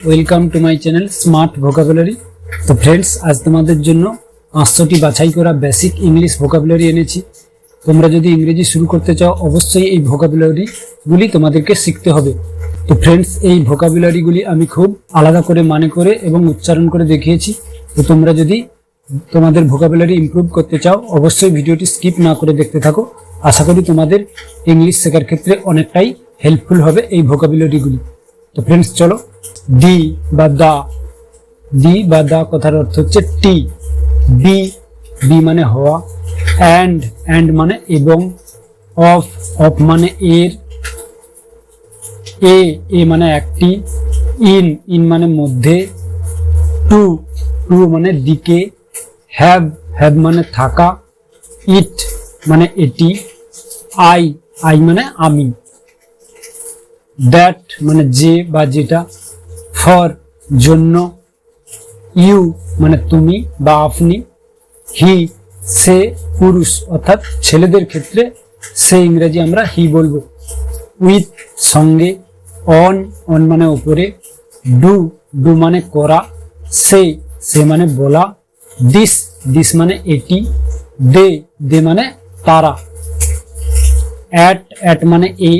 Welcome to my channel smart vocabulary. তো friends, আজ তোমাদের জন্য 500টি বাছাই করা বেসিক ইংলিশ ভোকাবুলারি এনেছি। তোমরা যদি ইংরেজি শুরু করতে চাও অবশ্যই এই ভোকাবুলারিগুলি তোমাদেরকে শিখতে হবে। তো ফ্রেন্ডস, এই ভোকাবুলারিগুলি আমি খুব আলাদা করে মানে করে এবং উচ্চারণ করে দেখিয়েছি। তো তোমরা যদি তোমাদের ভোকাবুলারি ইমপ্রুভ করতে চাও অবশ্যই ভিডিওটি স্কিপ না করে দেখতে থাকো। আশা করি তোমাদের ইংলিশ শেখার ক্ষেত্রে অনেকটাই হেল্পফুল হবে এই ভোকাবুলারিগুলি। তো ফ্রেন্ডস চলো, দি বা দা কথার অর্থ হচ্ছে টি। বি মানে হওয়া, অ্যান্ড মানে এবং, অফ মানে এর, এ মানে একটি, ইন মানে মধ্যে, টু মানে দিকে, হ্যাভ মানে থাকা, ইট মানে এটি, আই মানে আমি, দ্যাট মানে যে বা যেটা, ফর জন্য, ইউ মানে তুমি বা আপনি, হি সে পুরুষ অর্থাৎ ছেলেদের ক্ষেত্রে সে ইংরেজি আমরা হি বলবো, উইথ সঙ্গে, অন মানে উপরে, ডু মানে করা, সে মানে বলা, দিস মানে এটি, দে মানে তারা, অ্যাট মানে এ,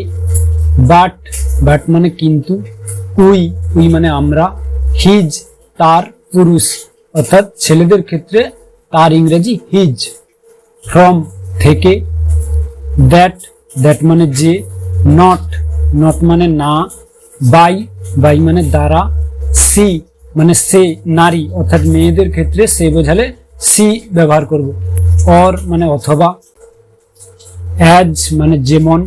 বাট মানে কিন্তু, উই মানে আমরা, হিজ তার পুরুষ অর্থাৎ ছেলেদের ক্ষেত্রে তার ইংরেজি হিজ, ফ্রম থেকে, দ্যাট মানে যে, নট মানে না, বাই মানে দ্বারা, সি মানে সে নারী অর্থাৎ মেয়েদের ক্ষেত্রে সে বোঝালে সি ব্যবহার করব, অর মানে অথবা, অ্যাজ মানে যেমন,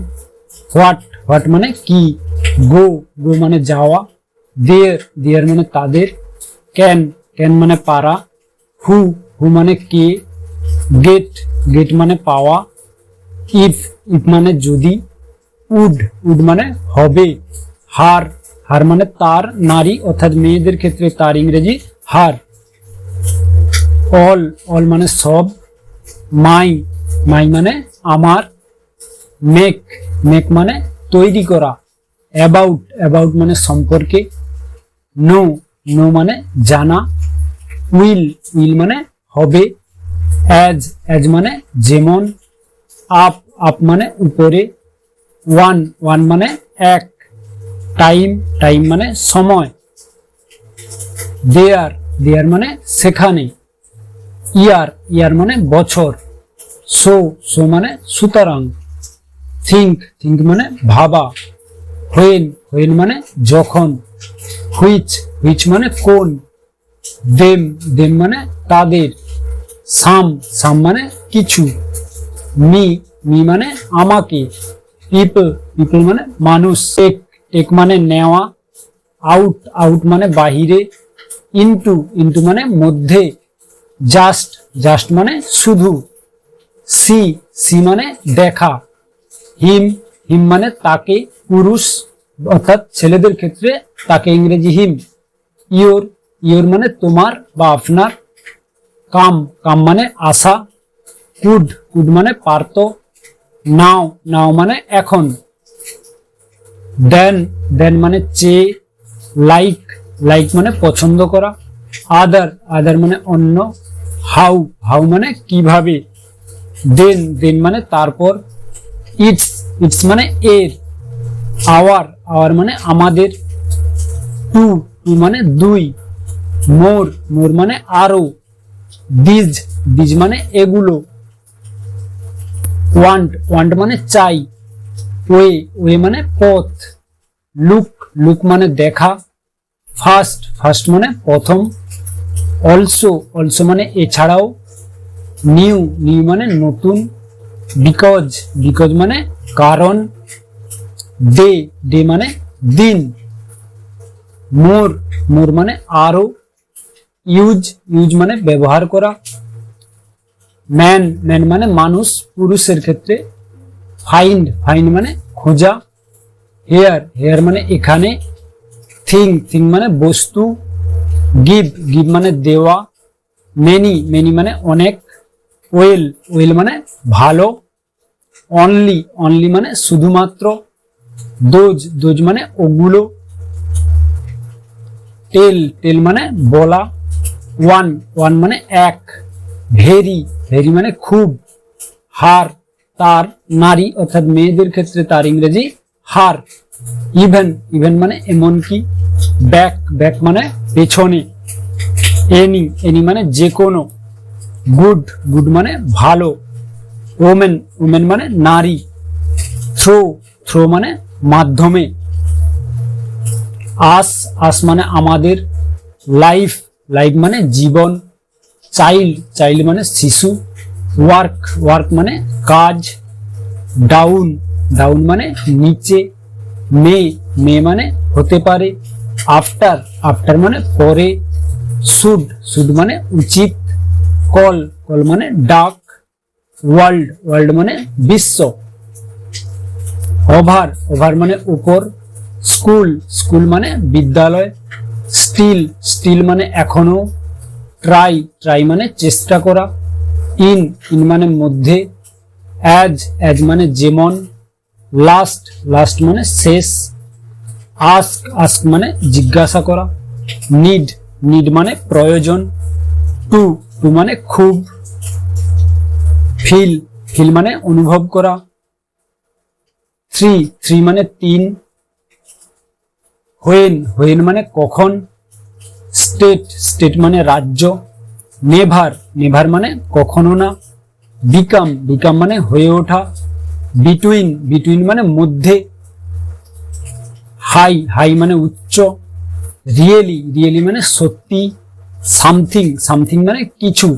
হোয়াট মানে কি, গো মানে যাওয়া, দেয়ার মানে তাদের, ক্যান মানে পারা, হু মানে কে, গেট মানে পাওয়া, ইফ মানে যদি, উড মানে হবে, হার মানে তার নারী অর্থাৎ মেয়েদের ক্ষেত্রে তার ইংরেজি হার, অল মানে সব, মাই মানে আমার, মেক মানে তৈরি করা, অ্যাবাউট মানে সম্পর্কে, নো মানে জানা, উইল মানে হবে, অ্যাজ মানে যেমন, আপ মানে উপরে, ওয়ান মানে এক, টাইম মানে সময়, দেয়ার মানে সেখানে, ইয়ার মানে বছর, সো মানে সুতরাং, থিঙ্ক মানে ভাবা, হোয়েন মানে যখন, হুইচ মানে কোন, দেম মানে তাদের, সাম মানে কিছু, মি মানে আমাকে, পিপল মানে মানুষ, টেক মানে নেওয়া, আউট মানে বাহিরে, ইনটু মানে মধ্যে, জাস্ট মানে শুধু, সি মানে দেখা, হিম মানে তাকে, পুরুষ অর্থাৎ ছেলেদের ক্ষেত্রে তাকে ইংরেজি হিম, ইয়োর মানে তোমার বা আপনার, কাম মানে আশা, কুড মানে পারত, নাও মানে এখন, দেন মানে চেয়ে, লাইক মানে পছন্দ করা, আদার মানে অন্য, হাউ মানে কিভাবে, দেন মানে তারপর, ইটস মানে এর, আওয়ার মানে আমাদের, টু মানে দুই, মোর মানে আরো, দিজ মানে এগুলো, ওয়ান্ট মানে চাই, ওয়ে মানে পথ, লুক মানে দেখা, ফার্স্ট মানে প্রথম, অলসো মানে এছাড়াও, নিউ মানে নতুন, বিকজ মানে কারণ, ডে মানে দিন, মোর মানে আরো, ইউজ মানে ব্যবহার করা, ম্যান মানে মানুষ পুরুষের ক্ষেত্রে, ফাইন্ড মানে খোঁজা, হেয়ার মানে এখানে, থিং মানে বস্তু, গিভ মানে দেওয়া, মেনি মানে অনেক, ওয়েল মানে ভালো, অনলি মানে শুধুমাত্র, দোজ মানে ওগুলো, টেল, টেল মানে বলা। ওয়ান, ওয়ান মানে এক। ভেরি, ভেরি মানে খুব। হার, তার, নারী অর্থাৎ মেয়েদের ক্ষেত্রে তার ইংরেজি হার। ইভেন, ইভেন মানে এমনকি। ব্যাক, ব্যাক মানে পেছনে। এনি, এনি মানে যে কোনো। গুড, গুড মানে ভালো। ওমেন, ওমেন মানে নারী। থ্রো, থ্রো মানে মাধ্যমে। আস, আস মানে আমাদের। লাইফ, লাইফ মানে জীবন। চাইল্ড, চাইল্ড মানে শিশু। ওয়ার্ক, ওয়ার্ক মানে কাজ। ডাউন, ডাউন মানে নিচে। মে, মে মানে হতে পারে। আফটার, আফটার মানে পরে। শুড, শুড মানে উচিত। কল, কল মানে ডাক। ওয়ার্ল্ড, ওয়ার্ল্ড মানে বিশ্ব। ওভার, ওভার মানে উপর। স্কুল, স্কুল মানে বিদ্যালয়। স্টিল, স্টিল মানে এখনো। ট্রাই, ট্রাই মানে চেষ্টা করা। ইন, ইন মানে মধ্যে। অ্যাজ, অ্যাজ মানে যেমন। লাস্ট, লাস্ট মানে শেষ। আস্ক, আস্ক মানে জিজ্ঞাসা করা। নিড, নিড মানে প্রয়োজন। টু, টু মানে খুব। ফিল, ফিল মানে অনুভব করা। থ্রি, থ্রি মানে তিন। হোয়েন, হোয়েন মানে কখন। স্টেট, স্টেট মানে রাজ্য। নেভার, নেভার মানে কখনো না। বিকাম, বিকাম মানে হয়ে ওঠা। বিটুইন, বিটুইন মানে মধ্যে। হাই, হাই মানে উচ্চ। রিয়েলি, রিয়েলি মানে সত্যি। সামথিং, সামথিং মানে কিছু।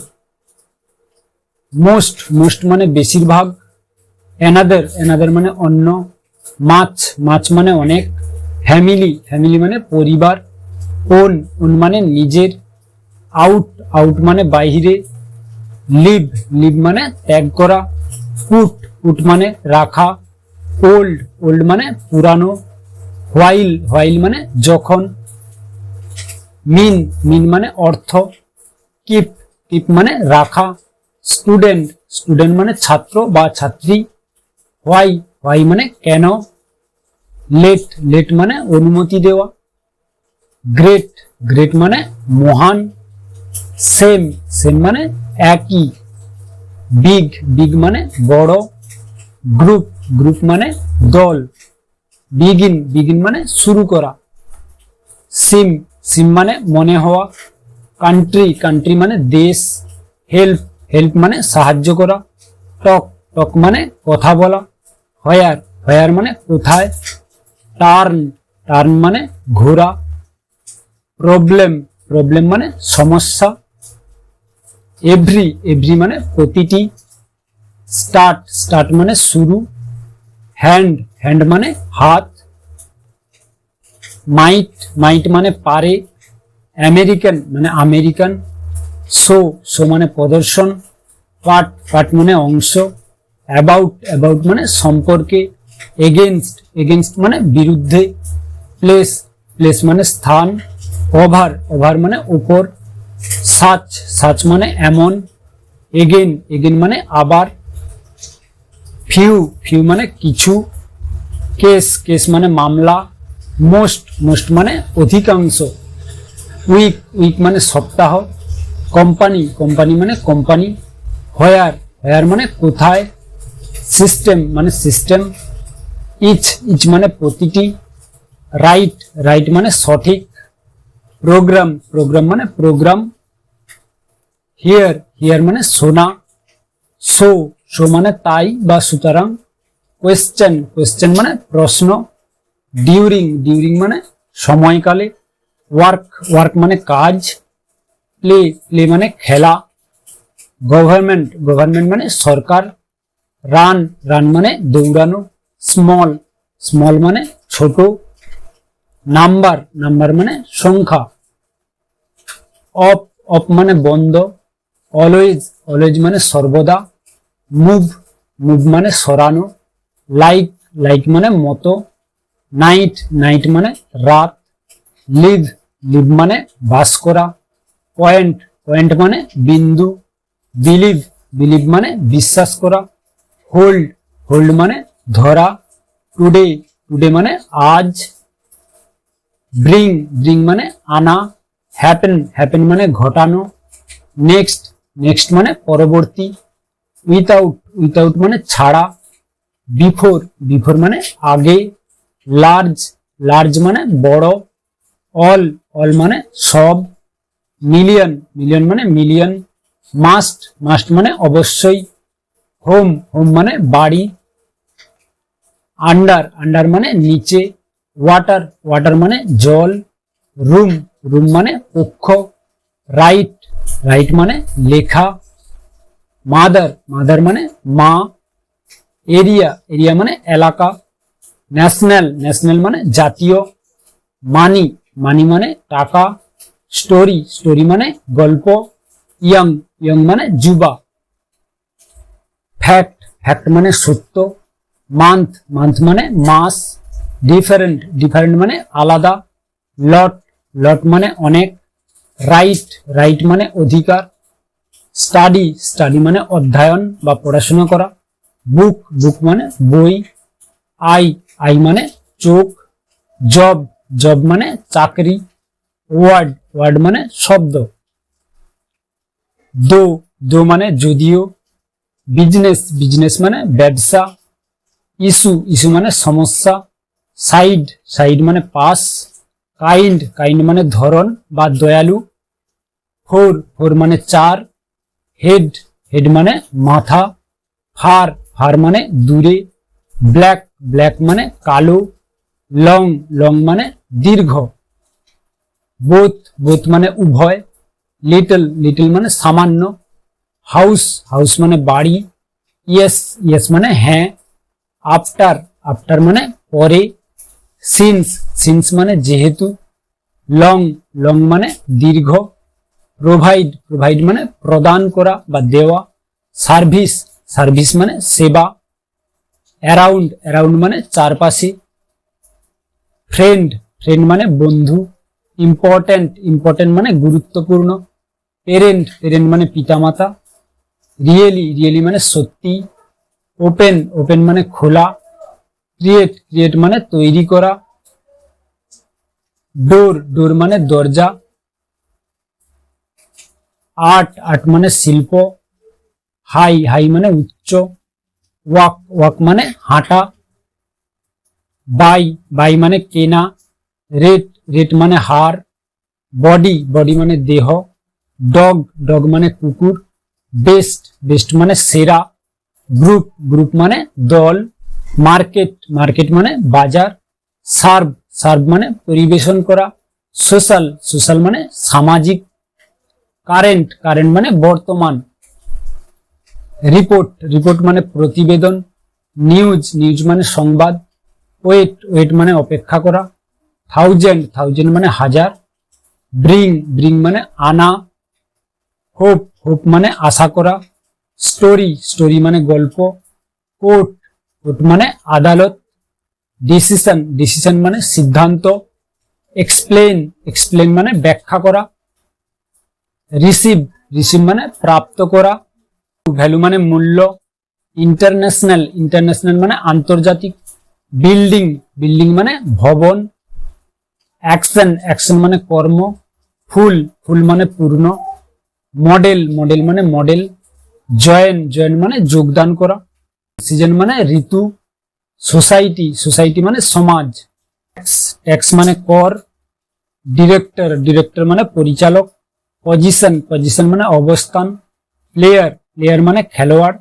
মোস্ট, মোস্ট মানে বেশিরভাগ। অ্যানাদার, অ্যানাদার মানে অন্য। মাছ, মাছ মানে অনেক। ফ্যামিলি, ফ্যামিলি মানে পরিবার। ওন, ওন মানে নিজের। আউট, আউট মানে বাইরে। লিভ, লিভ মানে ত্যাগ করা। পুট, পুট মানে রাখা। ওল্ড, ওল্ড মানে পুরানো। হোয়াইল, হোয়াইল মানে যখন। মিন, মিন মানে অর্থ। কিপ, কিপ মানে রাখা। স্টুডেন্ট, স্টুডেন্ট মানে ছাত্র বা ছাত্রী। হোয়াই, হোয়াই মানে কেন। লেট, লেট মানে অনুমতি দেওয়া। গ্রেট, গ্রেট মানে মহান। সেম, সেম মানে একই। বিগ, বিগ মানে বড়। গ্রুপ, গ্রুপ মানে দল। বিগিন, বিগিন মানে শুরু করা। সিম, সিম মানে মনে হওয়া। কান্ট্রি, কান্ট্রি মানে দেশ। হেল্প, হেল্প মানে সাহায্য করা। টক, টক মানে কথা বলা। হোয়ার, হোয়ার মানে কোথায়। টার্ন, টার্ন মানে ঘোরা। প্রবলেম, প্রবলেম মানে সমস্যা। এভরি, এভরি মানে প্রতিটি। স্টার্ট, স্টার্ট মানে শুরু। হ্যান্ড, হ্যান্ড মানে হাত। মাইট, মাইট মানে পারে। আমেরিকান মানে আমেরিকান। শো, শো মানে প্রদর্শন। পার্ট, পার্ট মানে অংশ। অ্যাবাউট, অ্যাবাউট মানে সম্পর্কে। এগেনস্ট, এগেনস্ট মানে বিরুদ্ধে। প্লেস, প্লেস মানে স্থান। ওভার, ওভার মানে উপর। সাচ, সাচ মানে এমন। এগেন, এগেন মানে আবার। ফিউ, ফিউ মানে কিছু। কেস, কেস মানে মামলা। মোস্ট, মোস্ট মানে অধিকাংশ। উইক, উইক মানে সপ্তাহ। কোম্পানি, কোম্পানি মানে কোম্পানি। হোয়ার, হোয়ার মানে কোথায়। সিস্টেম মানে সিস্টেম। ইচ, ইচ মানে প্রতিটি। রাইট, রাইট মানে সঠিক। প্রোগ্রাম, প্রোগ্রাম মানে প্রোগ্রাম। হিয়ার, হিয়ার মানে শোনা। শো, শো মানে তাই বা সুতরাং। কোয়েশ্চেন, কোয়েশ্চেন মানে প্রশ্ন। ডিউরিং, ডিউরিং মানে সময়কালে। ওয়ার্ক, ওয়ার্ক মানে কাজ। প্লে, প্লে মানে খেলা। গভর্নমেন্ট, গভর্নমেন্ট মানে সরকার। রান, রান মানে দৌড়ানো। স্মল, স্মল মানে ছোট। নাম্বার, নাম্বার মানে সংখ্যা। অফ, অফ মানে বন্ধ। অলওয়েজ, অলওয়েজ মানে সর্বদা। মুভ, মুভ মানে সরানো। লাইক, লাইক মানে মতো। নাইট, নাইট মানে রাত। লিভ, লিভ মানে বাস করা। পয়েন্ট, পয়েন্ট মানে বিন্দু। বিলিভ, বিলিভ মানে বিশ্বাস করা। হোল্ড, হোল্ড মানে ধরা। টুডে, টুডে মানে আজ। ব্রিং ব্রিং মানে আনা, হ্যাপেন হ্যাপেন মানে ঘটানো, নেক্সট নেক্সট মানে পরবর্তী, উইথাউট উইথাউট মানে ছাড়া, বিফোর বিফোর মানে আগে, লার্জ লার্জ মানে বড়, অল অল মানে সব, মিলিয়ন মিলিয়ন মানে মিলিয়ন, মাস্ট মাস্ট মানে অবশ্যই, হোম হোম মানে বাড়ি, আন্ডার আন্ডার মানে নিচে, ওয়াটার ওয়াটার মানে জল, রুম রুম মানে কক্ষ, রাইট রাইট মানে লেখা, মাদার মাদার মানে মা, এরিয়া এরিয়া মানে এলাকা, ন্যাশনাল ন্যাশনাল মানে জাতীয়, মানি মানি মানে টাকা, স্টোরি স্টোরি মানে গল্প, ইয়ং ইয়ং মানে যুবা, ফ্যাক্ট ফ্যাক্ট মানে সত্য, মান্থ মান্থ মানে মাস, ডিফারেন্ট ডিফারেন্ট মানে আলাদা, লট লট মানে অনেক, রাইট রাইট মানে অধিকার, স্টাডি স্টাডি মানে অধ্যয়ন বা পড়াশোনা করা, বুক বুক মানে বই, আই আই মানে চোখ, জব জব মানে চাকরি, ওয়ার্ড ওয়ার্ড মানে শব্দ, দো দো মানে যদিও, বিজনেস বিজনেস মানে ব্যবসা, ইস্যু ইস্যু মানে সমস্যা, সাইড সাইড মানে পাশ, কাইন্ড কাইন্ড মানে ধরন বা দয়ালু, ফোর ফোর মানে চার, হেড হেড মানে মাথা, ফার ফার মানে দূরে, ব্ল্যাক ব্ল্যাক মানে কালো, লং লং মানে দীর্ঘ, বোথ বোথ মানে উভয়, লিটল লিটল মানে সামান্য, হাউস হাউস মানে বাড়ি, ইয়েস ইয়েস মানে হ্যাঁ, আফটার আফটার মানে পরে, সিন্স সিন্স মানে যেহেতু, লং লং মানে দীর্ঘ, প্রোভাইড প্রোভাইড মানে প্রদান করা বা দেওয়া, সার্ভিস সার্ভিস মানে সেবা, অ্যারাউন্ড অ্যারাউন্ড মানে চারপাশে, ফ্রেন্ড ফ্রেন্ড মানে বন্ধু, ইম্পর্ট্যান্ট ইম্পর্ট্যান্ট মানে গুরুত্বপূর্ণ, পেরেন্ট পেরেন্ট মানে পিতামাতা, রিয়েলি রিয়েলি মানে সত্যি, ওপেন ওপেন মানে খোলা, ক্রিয়েট ক্রিয়েট মানে তৈরি করা, ডোর ডোর মানে দরজা, আর্ট আর্ট মানে শিল্প, হাই হাই মানে উচ্চ, ওয়াক ওয়াক মানে হাঁটা, বাই বাই মানে কেনা, রেট রেট মানে হার, বডি বডি মানে দেহ, ডগ ডগ মানে কুকুর, বেস্ট বেস্ট মানে সেরা, গ্রুপ গ্রুপ মানে দল, মার্কেট মার্কেট মানে বাজার, সার্ভ সার্ভ মানে পরিবেশন করা, সোশ্যাল সোশ্যাল মানে সামাজিক, কারেন্ট কারেন্ট মানে বর্তমান, রিপোর্ট রিপোর্ট মানে প্রতিবেদন, নিউজ নিউজ মানে সংবাদ, ওয়েট ওয়েট মানে অপেক্ষা করা, থাউজেন্ড থাউজেন্ড মানে হাজার, ব্রিং ব্রিং মানে আনা, হোপ হোপ মানে আশা করা, স্টোরি স্টোরি মানে গল্প, কোর্ট কোর্ট মানে আদালত, ডিসিশন ডিসিশন মানে সিদ্ধান্ত, এক্সপ্লেন এক্সপ্লেন মানে ব্যাখ্যা করা, রিসিভ রিসিভ মানে প্রাপ্ত করা, ভ্যালু মানে মূল্য, ইন্টারন্যাশনাল ইন্টারন্যাশনাল মানে আন্তর্জাতিক, বিল্ডিং বিল্ডিং মানে ভবন, অ্যাকশন অ্যাকশন মানে কর্ম, ফুল ফুল মানে পূর্ণ, মডেল মডেল মানে মডেল, জয়েন জয়েন মানে যোগদান করা, সিজন মানে ঋতু, সোসাইটি সোসাইটি মানে সমাজ, ট্যাক্স মানে কর, ডিরেক্টর ডিরেক্টর মানে পরিচালক, পজিশন পজিশন মানে অবস্থান, প্লেয়ার প্লেয়ার মানে খেলোয়াড়,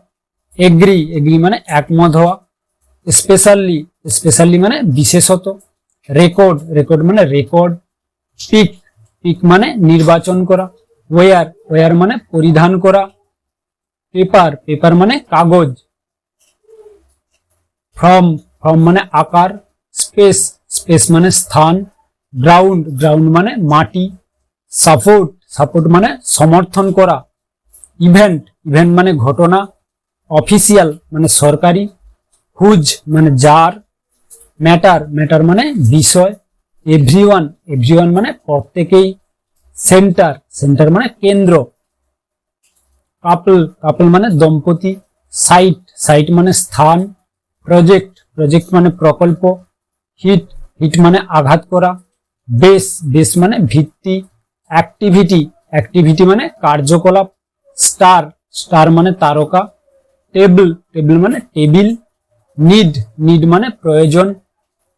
এগ্রি এগ্রি মানে একমত হওয়া, স্পেশালি স্পেশালি মানে বিশেষত, রেকর্ড রেকর্ড মানে রেকর্ড, পিক পিক মানে নির্বাচন করা, ওয়ার ওয়ার মানে পরিধান করা, পেপার পেপার মানে কাগজ, ফ্রম ফ্রম মানে আকার, স্পেস স্পেস মানে স্থান, গ্রাউন্ড গ্রাউন্ড মানে মাটি, সাপোর্ট সাপোর্ট মানে সমর্থন করা, ইভেন্ট ইভেন্ট মানে ঘটনা, অফিসিয়াল মানে সরকারি, হুজ মানে যার, ম্যাটার ম্যাটার মানে বিষয়, এভরিওয়ান এভরিওয়ান মানে প্রত্যেকেই, সেন্টার সেন্টার মানে কেন্দ্র, কাপল কাপল মানে দম্পতি, সাইট সাইট মানে স্থান, প্রজেক্ট প্রজেক্ট মানে প্রকল্প, হিট হিট মানে আঘাত করা, বেস, বেস মানে ভিত্তি। অ্যাক্টিভিটি, অ্যাক্টিভিটি মানে কার্যকলাপ। স্টার, স্টার মানে তারকা। টেবল, টেবল মানে টেবিল। নিড, নিড মানে প্রয়োজন।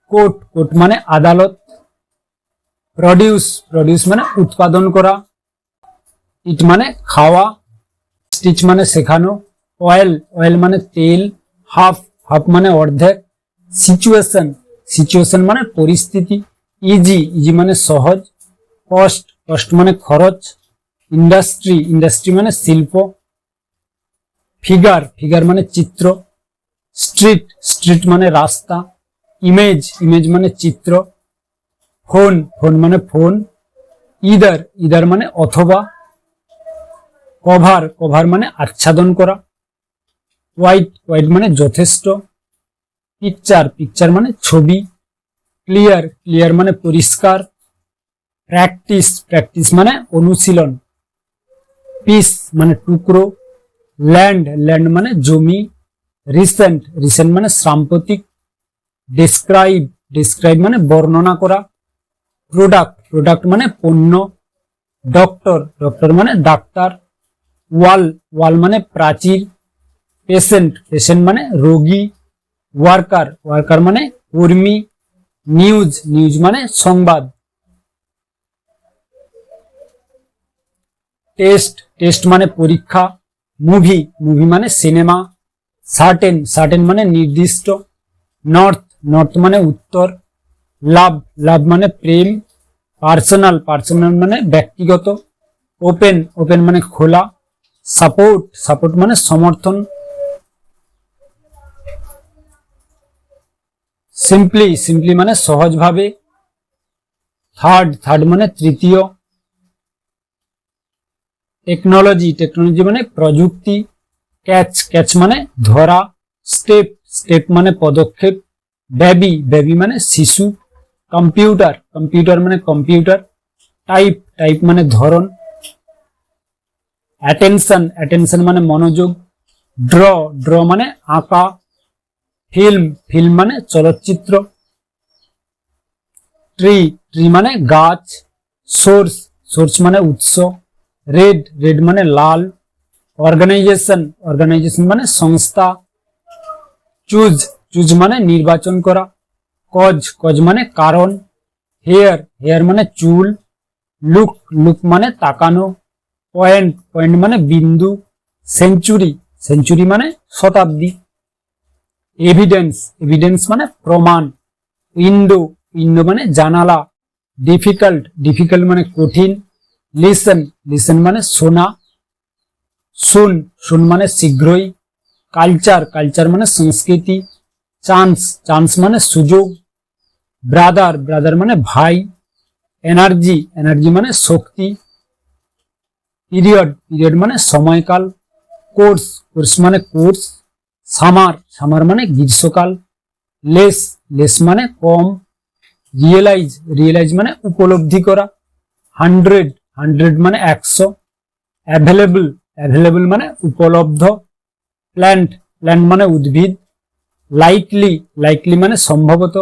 কোর্ট, কোর্ট মানে আদালত। প্রডিউস, প্রডিউস মানে উৎপাদন করা। ইট মানে খাওয়া। স্টিচ মানে শেখানো। অয়েল, অয়েল মানে তেল। হাফ, হাফ মানে অর্ধেক। সিচুয়েশন, সিচুয়েশন মানে পরিস্থিতি। ইজি, ইজি মানে সহজ। কস্ট, কস্ট মানে খরচ। ইন্ডাস্ট্রি, ইন্ডাস্ট্রি মানে শিল্প। ফিগার, ফিগার মানে চিত্র। স্ট্রিট, স্ট্রিট মানে রাস্তা। ইমেজ, ইমেজ মানে চিত্র। ফোন, ফোন মানে ফোন। ইদার, ইদার মানে অথবা। কভার, কভার মানে আচ্ছাদন করা। হোয়াইট, হোয়াইট মানে যথেষ্ট। পিকচার, পিকচার মানে ছবি। ক্লিয়ার, ক্লিয়ার মানে পরিষ্কার। প্র্যাকটিস, প্র্যাকটিস মানে অনুশীলন। পিস মানে টুকরো। ল্যান্ড, ল্যান্ড মানে জমি। রিসেন্ট, রিসেন্ট মানে সাম্প্রতিক। ডেসক্রাইব, ডেসক্রাইব মানে বর্ণনা করা। প্রোডাক্ট, প্রোডাক্ট মানে পণ্য। ডক্টর, ডক্টর মানে ডাক্তার। ওয়াল, ওয়াল মানে প্রাচীর। পেশেন্ট, পেশেন্ট মানে রোগী। ওয়ার্কার, ওয়ার্কার মানে কর্মী। নিউজ, নিউজ মানে সংবাদ। টেস্ট, টেস্ট মানে পরীক্ষা। মুভি, মুভি মানে সিনেমা। সার্টেন, সার্টেন মানে নির্দিষ্ট। নর্থ, নর্থ মানে উত্তর। লাভ, লাভ মানে প্রেম। পার্সোনাল, পার্সোনাল মানে ব্যক্তিগত। ওপেন, ওপেন মানে খোলা। সাপোর্ট, সাপোর্ট মানে সমর্থন। সিম্পলি, সিম্পলি মানে সহজভাবে। থার্ড, থার্ড মানে তৃতীয়। টেকনোলজি, টেকনোলজি মানে প্রযুক্তি। ক্যাচ, ক্যাচ মানে ধরা। স্টেপ, স্টেপ মানে পদক্ষেপ। বেবি, বেবি মানে শিশু। কম্পিউটার, কম্পিউটার মানে কম্পিউটার। টাইপ, টাইপ মানে ধরন। অ্যাটেনশন, অ্যাটেনশন মানে মনোযোগ। ড্র, ড্র মানে আঁকা। ফিল্ম, ফিল্ম মানে চলচ্চিত্র। ট্রি, ট্রি মানে গাছ। সোর্স, সোর্স মানে উৎস। রেড, রেড মানে লাল। অর্গানাইজেশন, অর্গানাইজেশন মানে সংস্থা। চুজ, চুজ মানে নির্বাচন করা। কজ, কজ মানে কারণ। হেয়ার, হেয়ার মানে চুল। লুক, লুক মানে তাকানো। পয়েন্ট, পয়েন্ট মানে বিন্দু। সেঞ্চুরি, সেঞ্চুরি মানে শতাব্দী। এভিডেন্স, এভিডেন্স মানে প্রমাণ। উইন্ডো, উইন্ডো মানে জানালা। ডিফিকাল্ট, ডিফিকাল্ট মানে কঠিন। লিসেন, লিসেন মানে শোনা। শুন, শুন মানে শীঘ্রই। কালচার, কালচার মানে সংস্কৃতি। চান্স, চান্স মানে সুযোগ। ব্রাদার, ব্রাদার মানে ভাই। এনার্জি, এনার্জি মানে শক্তি। পিরিয়ড, পিরিয়ড মানে সময়কাল। কোর্স, কোর্স মানে কোর্স। সামার, সামার মানে গ্রীষ্মকাল। লেস, লেস মানে কম। রিয়েলাইজ, রিয়েলাইজ মানে উপলব্ধি করা। হান্ড্রেড, হান্ড্রেড মানে 100। অ্যাভেলেবল, অ্যাভেলেবল মানে উপলব্ধ। প্ল্যান্ট, প্ল্যান্ট মানে উদ্ভিদ। লাইকলি, লাইকলি মানে সম্ভবত।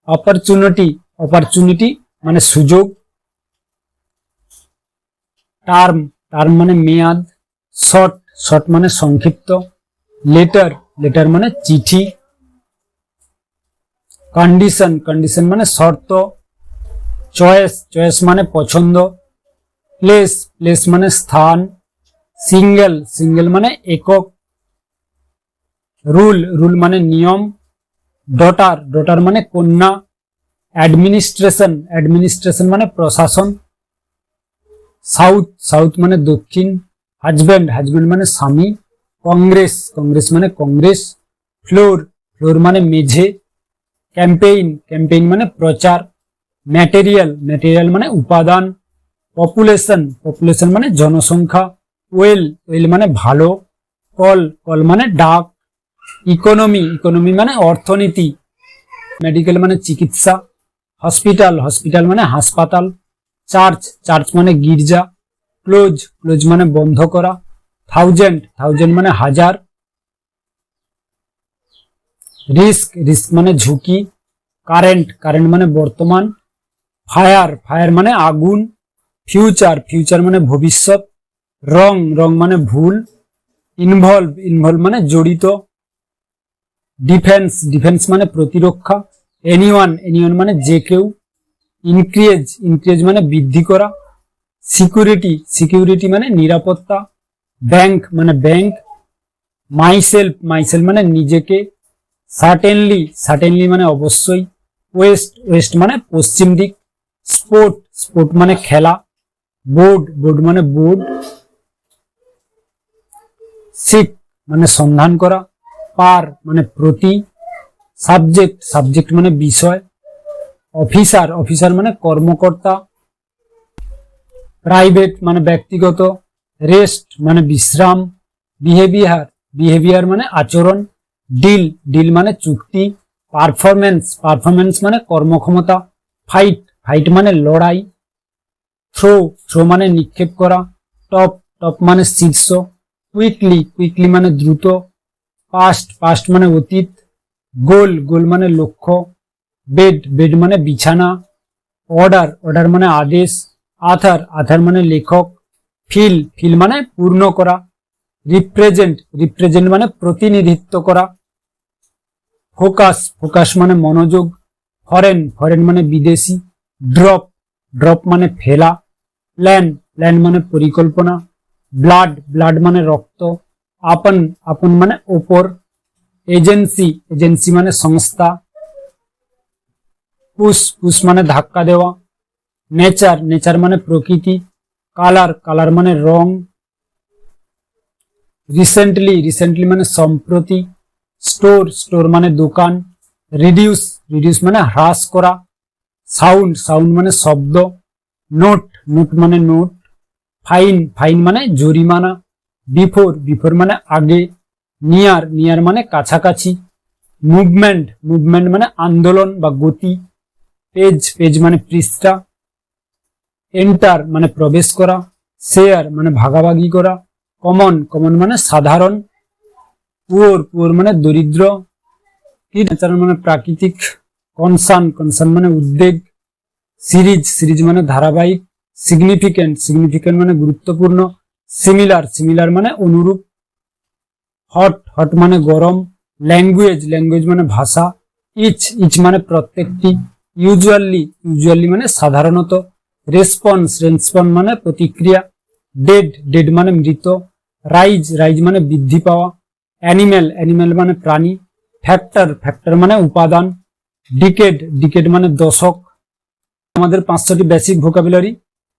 অপরচুনিটি, অপরচুনিটি মানে সুযোগ। টার্ম, টার্ম মানে মেয়াদ। শর্ট, শর্ট মানে সংক্ষিপ্ত। লেটার, লেটার মানে চিঠি। কন্ডিশন, কন্ডিশন মানে শর্ত। চয়েস, চয়েস মানে পছন্দ। প্লেস, প্লেস মানে স্থান। সিঙ্গেল, সিঙ্গেল মানে একক। রুল, রুল মানে নিয়ম। ডটার, ডটার মানে কন্যা। অ্যাডমিনিস্ট্রেশন, অ্যাডমিনিস্ট্রেশন মানে প্রশাসন। সাউথ, সাউথ মানে দক্ষিণ। হাজব্যান্ড, হাজব্যান্ড মানে স্বামী। কংগ্রেস, কংগ্রেস মানে কংগ্রেস। ফ্লোর, ফ্লোর মানে মেঝে। ক্যাম্পেইন, ক্যাম্পেইন মানে প্রচার। ম্যাটেরিয়াল, ম্যাটেরিয়াল মানে উপাদান। পপুলেশন, পপুলেশন মানে জনসংখ্যা। ওয়েল, ওয়েল মানে ভালো। কল, কল মানে ডাক। ইকোনমি, ইকোনমি মানে অর্থনীতি। মেডিকেল মানে চিকিৎসা। হসপিটাল, হসপিটাল মানে হাসপাতাল। চার্চ, চার্চ মানে গির্জা। ক্লোজ, ক্লোজ মানে বন্ধ করা। থাউজেন্ড, থাউজেন্ড মানে হাজার। রিস্ক, রিস্ক মানে ঝুঁকি। কারেন্ট, কারেন্ট মানে বর্তমান। ফায়ার, ফায়ার মানে আগুন। ফিউচার, ফিউচার মানে ভবিষ্যৎ। রং, রং মানে ভুল। ইনভলভ, ইনভলভ মানে জড়িত। ডিফেন্স, ডিফেন্স মানে প্রতিরক্ষা। এনিওয়ান, এনিওয়ান মানে যে কেউ। ইনক্রিজ, ইনক্রিজ মানে বৃদ্ধি করা। সিকিউরিটি, সিকিউরিটি মানে নিরাপত্তা। ব্যাংক মানে ব্যাংক। মাইসেলফ, মাইসেলফ মানে নিজেকে। সার্টেনলি, সার্টেনলি মানে অবশ্যই। ওয়েস্ট, ওয়েস্ট মানে পশ্চিম দিক। স্পোর্ট, স্পোর্ট মানে খেলা। বোর্ড, বোর্ড মানে বোর্ড। সিক মানে সন্ধান করা। পার মানে প্রতি। সাবজেক্ট, সাবজেক্ট মানে বিষয়। অফিসার, অফিসার মানে কর্মকর্তা। প্রাইভেট মানে ব্যক্তিগত। রেস্ট মানে বিশ্রাম। বিহেভিয়ার, বিহেভিয়ার মানে আচরণ। ডিল, ডিল মানে চুক্তি। পারফরমেন্স, পারফরমেন্স মানে কর্মক্ষমতা। ফাইট, ফাইট মানে লড়াই। থ্রো, থ্রো মানে নিক্ষেপ করা। টপ, টপ মানে শীর্ষ। কুইকলি, কুইকলি মানে দ্রুত। পাস্ট, পাস্ট মানে অতীত। গোল, গোল মানে লক্ষ্য। বেড, বেড মানে বিছানা। অর্ডার, অর্ডার মানে আদেশ। আথার, আথার মানে লেখক। ফিল, ফিল মানে পূর্ণ করা। রিপ্রেজেন্ট, রিপ্রেজেন্ট মানে প্রতিনিধিত্ব করা। ফোকাস, ফোকাস মানে মনোযোগ। ফরেন, ফরেন মানে বিদেশি। ড্রপ, ড্রপ মানে ফেলা। প্ল্যান, প্ল্যান মানে পরিকল্পনা। ব্লাড, ব্লাড মানে রক্ত। আপন, আপন মানে ওপর। এজেন্সি, এজেন্সি মানে সংস্থা। পুশ, পুশ মানে ধাক্কা দেওয়া। নেচার, নেচার মানে প্রকৃতি। কালার, কালার মানে রং। রিসেন্টলি, রিসেন্টলি মানে সম্প্রতি। স্টোর, স্টোর মানে দোকান। রিডিউস, রিডিউস মানে হ্রাস করা। সাউন্ড, সাউন্ড মানে শব্দ। নোট, নোট মানে নোট। ফাইন, ফাইন মানে জরিমানা। বিফোর, বিফোর মানে আগে। নিয়ার, নিয়ার মানে কাছাকাছি। মুভমেন্ট, মুভমেন্ট মানে আন্দোলন বা গতি। পেজ, পেজ মানে পৃষ্ঠা। এন্টার মানে প্রবেশ করা। শেয়ার মানে ভাগাভাগি করা। কমন, কমন মানে সাধারণ। পুয়ার, পুয়ার মানে দরিদ্র। ন্যাচারাল মানে প্রাকৃতিক। কনসার্ন, কনসার্ন মানে উদ্বেগ। সিরিজ, সিরিজ মানে ধারাবাহিক। সিগনিফিকেন্ট, সিগনিফিকেন্ট মানে গুরুত্বপূর্ণ। সিমিলার, সিমিলার মানে অনুরূপ। হট, হট মানে গরম। ল্যাঙ্গুয়েজ, ল্যাঙ্গুয়েজ মানে ভাষা। ইচ, ইচ মানে প্রত্যেকটি। ইউজুয়ালি, ইউজুয়ালি মানে সাধারণত। রেসপন্স, রেসপন্স মানে প্রতিক্রিয়া। ডেড, ডেড মানে মৃত। রাইজ, রাইজ মানে বৃদ্ধি পাওয়া। অ্যানিমেল, অ্যানিমেল মানে প্রাণী। ফ্যাক্টর, ফ্যাক্টর মানে উপাদান। ডিকেড, ডিকেড মানে দশক। আমাদের 500টি বেসিক ভোকাবুলারি।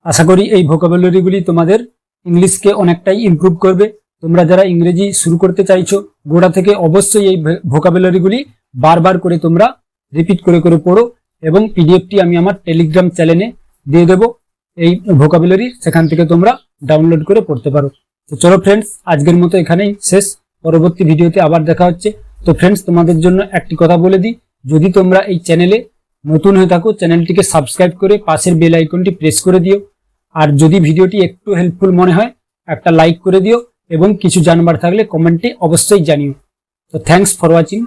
আশা করি এই ভোকাবুলারিগুলি তোমাদের ইংলিশকে অনেকটাই ইমপ্রুভ করবে। তোমরা যারা ইংরেজি শুরু করতে চাইছো গোড়া থেকে অবশ্যই এই ভোকাবুলারিগুলি বারবার করে তোমরা রিপিট করে করে পড়ো এবং পিডিএফটি আমি আমার টেলিগ্রাম চ্যানেলে দিয়ে দেবো এই ভোকাবুলারি, সেখান থেকে তোমরা ডাউনলোড করে পড়তে পারো। তো চলো ফ্রেন্ডস, আজকের মতো এখানেই শেষ। পরবর্তী ভিডিওতে আবার দেখা হচ্ছে। তো ফ্রেন্ডস, তোমাদের জন্য একটি কথা বলে দিই, যদি তোমরা এই চ্যানেলে নতুন হয়ে থাকো চ্যানেলটিকে সাবস্ক্রাইব করে পাশের বেল আইকনটি প্রেস করে দিও। আর যদি ভিডিওটি একটু হেল্পফুল মনে হয় একটা লাইক করে দিও এবং কিছু জানবার থাকলে কমেন্টে অবশ্যই জানিও। তো থ্যাঙ্কস ফর ওয়াচিং।